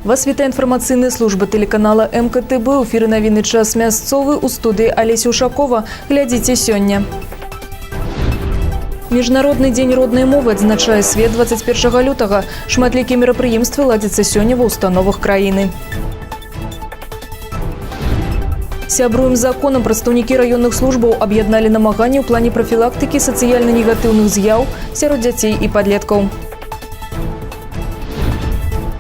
Вас вітае інфармацыйная служба тэлеканала МКТБ. У эфіры навіны час мясцовы, у студыі Алеся Ушакова. Глядзіце сёння. Міжнародны дзень роднай мовы адзначае свет 21 лютага. Шматлікія мерапрыемствы ладзяцца сёння ва ўстановах краіны. Сябруем з законам прадстаўнікі раённых службаў аб'ядналі намаганні ў плане прафілактыкі сацыяльна-негатыўных з'яў сярод дзяцей і падлеткаў.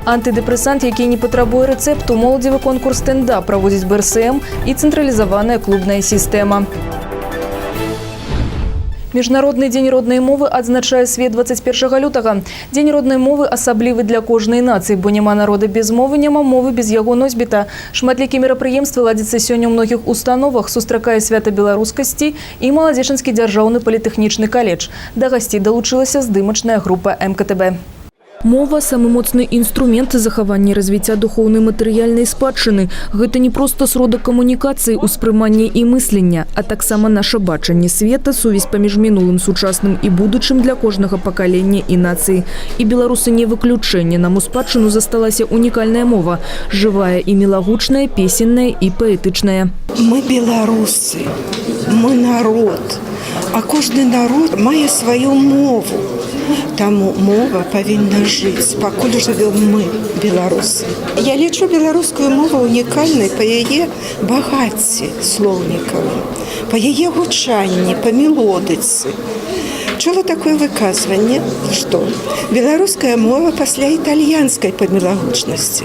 Антыдэпрэсант, які не патрабуе рэцэпту, моладзевы конкурс «Стендап» праводзіць БРСМ і цэнтралізаваная клубная сістэма. Міжнародны дзень роднай мовы адзначае свет 21 лютага. Дзень роднай мовы асаблівы для кожнай нацыі, бо няма народа без мовы, няма мовы без яго носьбіта. Шматлікія мерапрыемствы ладзяцца сёння ў многіх установах, сустракае свята беларускасці і Маладзечанскі дзяржаўны політэхнічны каледж. Да гасцей далучылася здымачная група МКТБ. Мова – самы моцны інструмент захавання і развіцця духоўнай матэрыяльнай спадчыны. Гэта не проста сродак камунікацыі, успрымання і мыслення, а таксама наша бачанне света, сувязь паміж мінулым, сучасным і будучым для кожнага пакалення і нацыі. І беларусы не выключэнне. Нам у спадчыну засталася унікальная мова – жывая і мілагучная, песенная і паэтычная. Мы беларусы, мы народ, а кожны народ мае сваю мову. Таму мова павінна жыць, пакуль жывём мы, беларусы. Я лічу беларускую мову унікальнай па яе багацці слоўнікавым, па яе гучанні, па мелодыцы. Чула такое выказванне, што беларуская мова пасля італьянскай па мілагучнасці.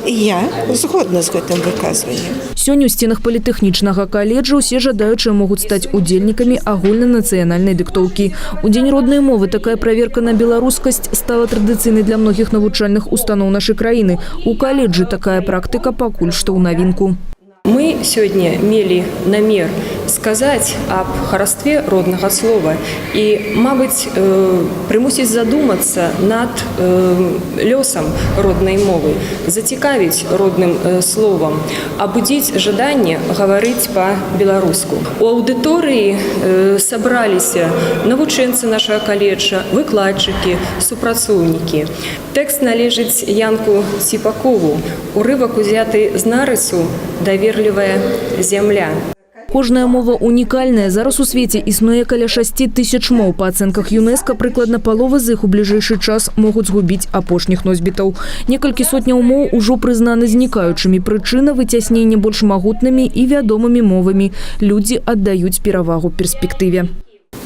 І я згодна з гэтым выказваннем. Сёння ў сценах політэхнічнага каледжа ўсе жадаючыя могуць стаць удзельнікамі агульнанацыянальнай дыктоўкі. У дзень роднай мовы такая праверка на беларускасць стала традыцыйнай для многіх навучальных устаноў нашай краіны. У каледжы такая практыка пакуль што ў навінку. Мы сегодня мели намер сказать об харастве родного слова и, мабуть, примусить задуматься над лёсом родной мовы, зацікавить родным словом, обудить желание говорить по-белоруску. У аудитории собрались навучэнцы нашего колледжа, выкладчики, супрацоўнікі. Текст належить Янку Ціпакову. Урывак узяты з нарысу «Даверлівая земля». Кожная мова унікальная. Зараз у свеце існуе каля 6 тысяч моў. Па ацэнках ЮНЕСКО прыкладна палова з іх у бліжэйшы час могуць згубіць апошніх носьбітаў. Некалькі сотняў моў ужо прызнаны знікаючымі. Прычына – выцяснення больш магутнымі і вядомымі мовамі. Людзі аддаюць перавагу перспектыве.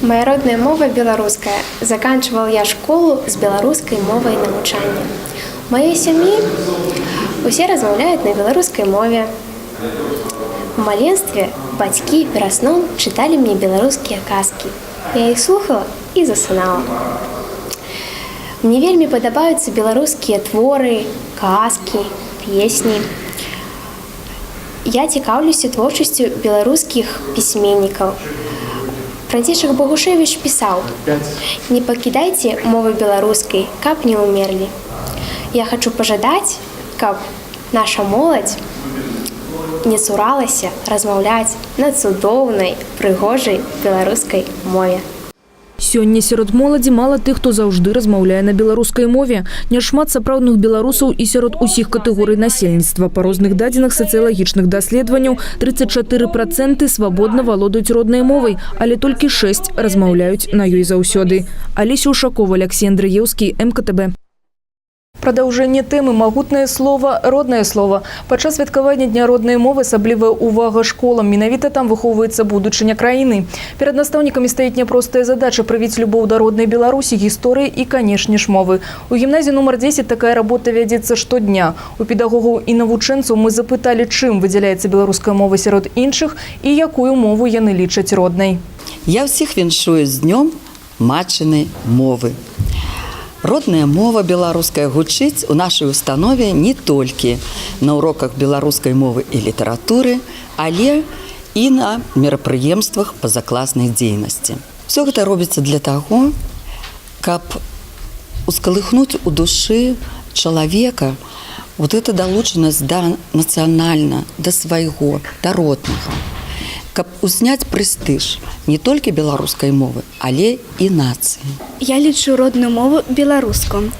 Моя родная мова беларуская. Заканчивал я школу с беларускай мовай навучання. В моей семье усе размаўляют на беларускай мове. В маленстве бацькі перад сном чыталі мне беларускія казкі. Я іх слухала і засынала. Мне вельмі падабаюцца беларускія творы, казкі, песні. Я цікаўлюся творчасцю беларускіх пісьменнікаў. Францішак Богушевіч пісаў: «Не пакідайце мовы беларускай, каб не ўмерлі». Я хочу пажадаць, каб наша моладзь не цуралася размаўляць на цудоўнай, прыгожай беларускай мове. Сёння сярод моладзі мала тых, хто заўжды размаўляе на беларускай мове. Няшмат сапраўдных беларусаў і сярод усіх катэгорый насельніцтва. Па розных дадзеных сацыялагічных даследаванняў 34% свабодна валодаюць роднай мовай, але толькі 6% размаўляюць на ёй заўсёды. Алеся Ушакова, Алексей Андраеўскі, МКТБ. Прадаўжэнне тэмы «Магутнае слова, роднае слова». Падчас святкавання Дня роднай мовы асаблівая ўвага школам. Менавіта там выхоўваецца будучыня краіны. Перад настаўнікамі стаіць няпростая задача прывіць любоў да роднай Беларусі, гісторыі і, канешне ж, мовы. У гімназіі нумар 10 такая работа вядзецца штодня. У педагогаў і навучэнцаў мы запыталі, чым выдзяляецца беларуская мова сярод іншых і якую мову яны лічаць роднай. Я ўсіх віншую з днём матчынай мовы. Родная мова беларуская гучыць у нашай установе не толькі на уроках беларускай мовы і літаратуры, але і на мерапрыемствах па закласнай дзейнасці. Все гэта робіцца для таго, каб ускалыхнуць у душы чалавека вот эта далучанасць да нацыянальна, да свайго, да роднага. каб узняць прэстыж не толькі беларускай мовы, але і нацыі. Я лічу родную мову беларускую,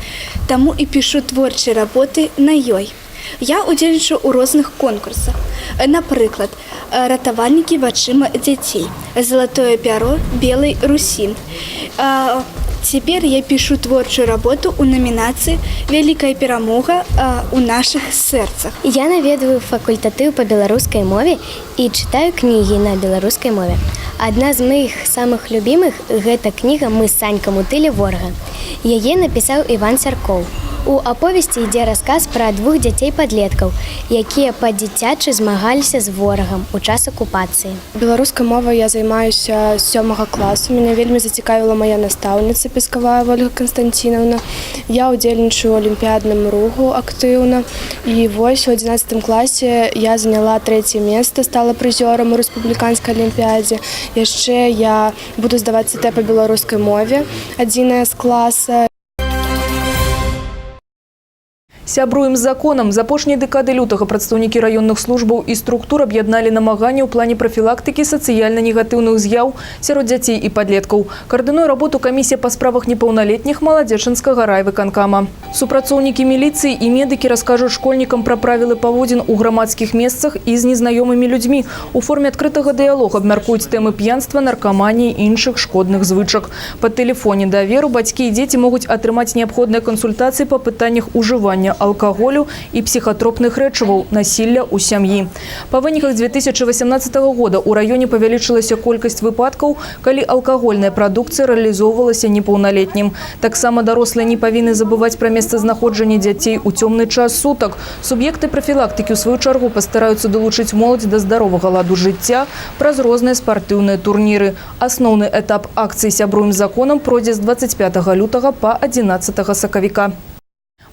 таму і пішу творчыя работы на ёй. Я удзельнічаю ў розных конкурсах. Напрыклад, ратавальнікі вачыма дзяцей, залатое пяро белай Русі. Цяпер я пішу творчую работу ў намінацыі «Вялікая перамога ў нашых сэрцах». Я наведваю факультатыў па беларускай мове і чытаю кнігі на беларускай мове. Адна з моих самых любімых – гэта кніга «Мы з Санькам у тыле ворага». Яе напісаў Іван Сяркоў. У аповесці ідзе расказ пра двух дзяцей-падлеткаў, якія па-дзіцячы змагаліся з ворагам у час акупацыі. Беларускай мовай я займаюся з 7 класу. Мяне вельмі зацікавіла моя настаўніца Пескавая Ольга Константиновна. Я удзельнічаю ў алімпіядным руху актыўна. І вось у 11 класе я заняла 3-е месца, стала прызёрам у рэспубліканскай алімпіядзе. Яшчэ я буду здаваць ЦТ па беларускай мове, адзіная з класа. Сябруем з законам. За апошнія дэкады лютага прадстаўнікі раённых службаў і структур аб'ядналі намаганні ў плане прафілактыкі сацыяльна-негатыўных з'яў сярод дзяцей і падлеткаў. Каардынуе работу камісія па справах непаўналетніх Маладзечанскага райвыканкама. Супрацоўнікі міліцыі і медыкі раскажуць школьнікам пра правілы паводзін у грамадскіх месцах і з незнаёмымі людзьмі. У форме адкрытага дыялога абмяркуюць тэмы п'янства, наркаманіі і іншых шкодных звычак. Па тэлефоне даверу бацькі і дзеці могуць атрымаць неабходныя кансультацыі па пытаннях ужывання алкаголю і псіхатропных рэчываў, насілля ў сям'і. Па выніках 2018 года ў раёне павялічылася колькасць выпадкаў, калі алкагольная прадукцыя рэалізоўвалася непаўналетнім. Таксама дарослыя не павінны забываць пра месцазнаходжанне дзяцей у цёмны час сутак. Суб'екты прафілактыкі ў сваю чаргу пастараюцца далучыць моладзь да здаровага ладу жыцця праз розныя спартыўныя турніры. Асноўны этап акцыі «Сябруем з законам» пройдзе з 25 лютага па 11 сакавіка.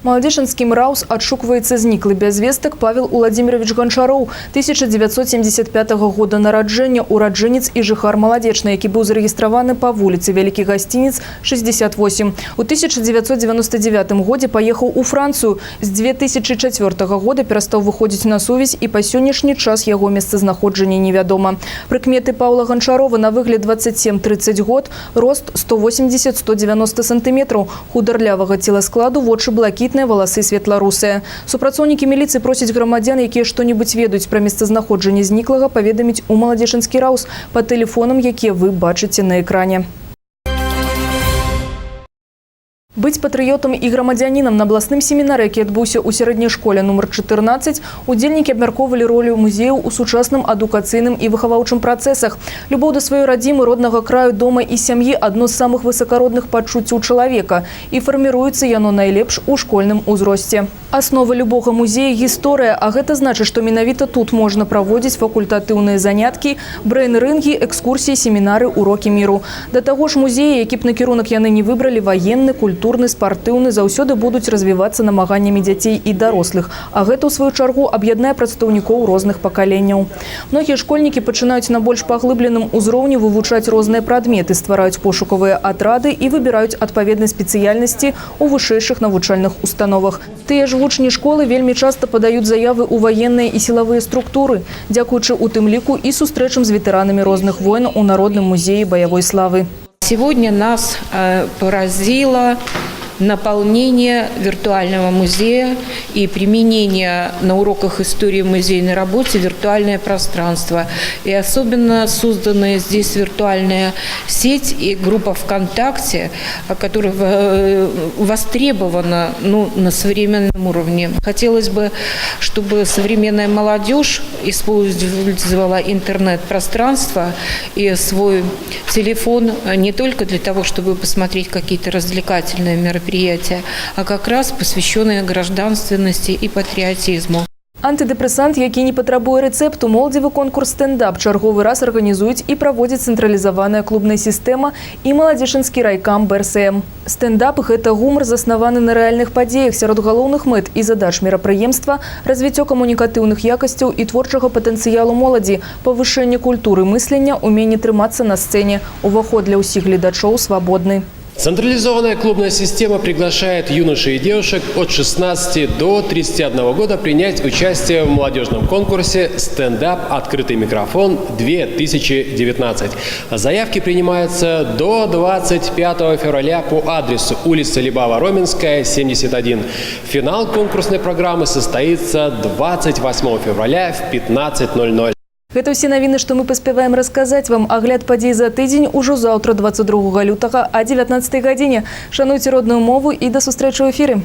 Маладзечанскі МРАУС адшукваецца зніклы без вестак Павел Уладзімірович Ганчароў, 1975 года нараджэння, ураджэнец і жыхар Маладзечна, які быў зарэгістраваны па вуліцы Вялікі гасцінец, 68. У 1999 годзе паехаў у Францыю. З 2004 года перастаў выходзіць на сувязь і па сённяшні час яго месцазнаходжанне невядома. Прыкметы Паўла Ганчарова на выгляд 27-30 год, рост 180-190 сантыметраў, хударлявага целаскладу, вочы блакітныя, валасы светларусыя. Супрацоўнікі міліцыі просяць грамадзян, якія што-небудзь ведаюць пра месцазнаходжанне зніклага, паведаміць у Маладзечанскі РАУС па тэлефонам, якія вы бачыце на экране. Быць патрыётам і грамадзянінам на абласным семінары, які адбыўся ў сярэдняй школе нумар 14, удзельнікі абмяркоўвалі ролю музеяў у сучасным адукацыйным і выхаваўчым працэсах. Любоў да сваёй радзімы, роднага краю, дома і сям'і – адно з самых высакародных пачуццяў чалавека, і фарміруецца яно найлепш у школьным узросце. Аснова любога музея – гісторыя, а гэта значыць, што менавіта тут можна праводзіць факультатыўныя заняткі, брэйн-рынгі, экскурсіі, семінары, урокі міру. Да таго ж музеі, які б накірунак яны не выбралі, ваенны, культурны, спартыўны, заўсёды будуць развівацца намаганнямі дзяцей і дарослых, а гэта ў сваю чаргу аб'яднае прадстаўнікоў розных пакаленняў. Многія школьнікі пачынаюць на больш паглыбленым узроўні вывучаць розныя прадметы, ствараюць пошукавыя атрады і выбіраюць адпаведнай спецыяльнасці ў вышэйшых навучальных установах. Тыя ж вучні школы вельмі часта падаюць заявы ў ваенныя і сілавыя структуры, дзякуючы у тым ліку і сустрэчам з ветэранамі розных войн у Народным музеі баявой славы. Сегодня нас поразило наполнение виртуального музея и применение на уроках истории в музейной работе виртуальное пространство. И особенно созданная здесь виртуальная сеть и группа ВКонтакте, которая востребована на современном уровне. Хотелось бы, чтобы современная молодежь использовала интернет-пространство и свой телефон не только для того, чтобы посмотреть какие-то развлекательные мероприятия, а как раз посвященные гражданственности и патриотизму. Антидепрессант, які не патрабуе рэцэпту, моладзевы конкурс «Стендап» чарговы раз арганізуюць і праводзіць цэнтралізаваная клубная сістэма і Маладзечанскі райкам БРСМ. Стендап – гэта гумар, заснаваны на рэальных падзеях. Сярод галоўных мэт і задач мерапрыемства – развіццё камунікатыўных якасцяў і творчага патэнцыялу моладзі, павышэнне культуры мыслення, уменне трымацца на сцэне. Уваход для ўсіх гледачоў свабодны. Централизованная клубная система приглашает юношей и девушек от 16 до 31 года принять участие в молодежном конкурсе «Стендап. Открытый микрофон-2019». Заявки принимаются до 25 февраля по адресу улица Либава-Роменская, 71. Финал конкурсной программы состоится 28 февраля в 15:00. Гэта ўсе навіны, што мы паспяваем расказаць вам. Агляд падзей за тыдзень ужо заўтра, 22 лютага, а 19 гадзіне. Шануйце родную мову і да сустрэчы ў эфіры.